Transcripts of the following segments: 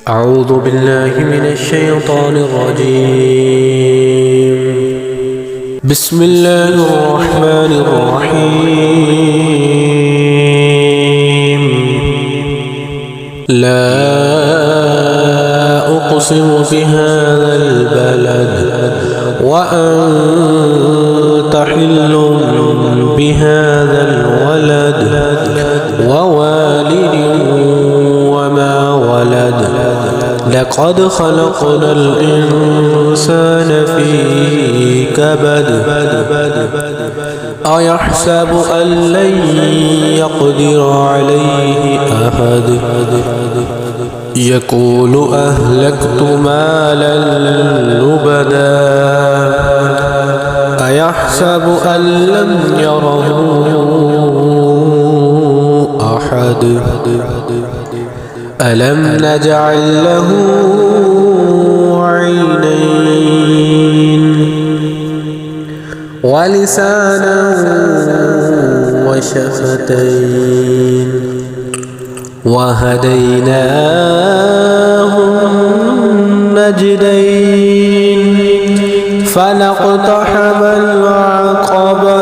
أعوذ بالله من الشيطان الرجيم. بسم الله الرحمن الرحيم. لا أقسم بهذا البلد وأنت حل بهذا الولد ووالد وما ولد. لقد خلقنا الإنسان في كبد. أيحسب أن لن يقدر عليه أحد. يقول أهلكت مالا لبدا. أيحسب أن لم يره أحد. ألم نجعل له عينين ولسانا وشفتين وهديناه النجدين. فلاقتحم العقبة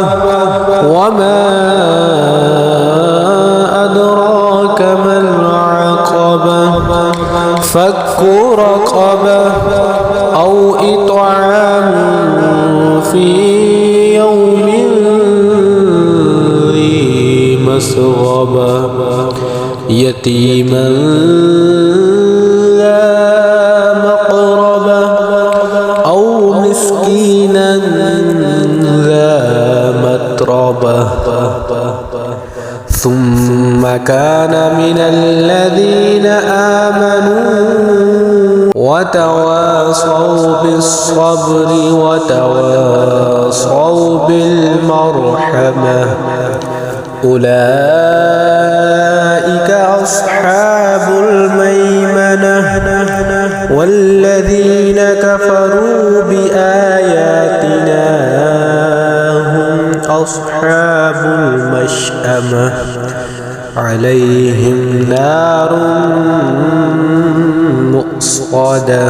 وما أدراك ما العقبة. فك رقبة أو إطعام في يوم ذي مسغبة يتيما ذا مقربة أو مسكينا ذا متربة. ثم كان من الذين آمنوا وتواصوا بالصبر وتواصوا بالمرحمة. أولئك أصحاب الميمنة. والذين كفروا بآياتنا هم أصحاب المشأمة. عليهم نار مؤصدة.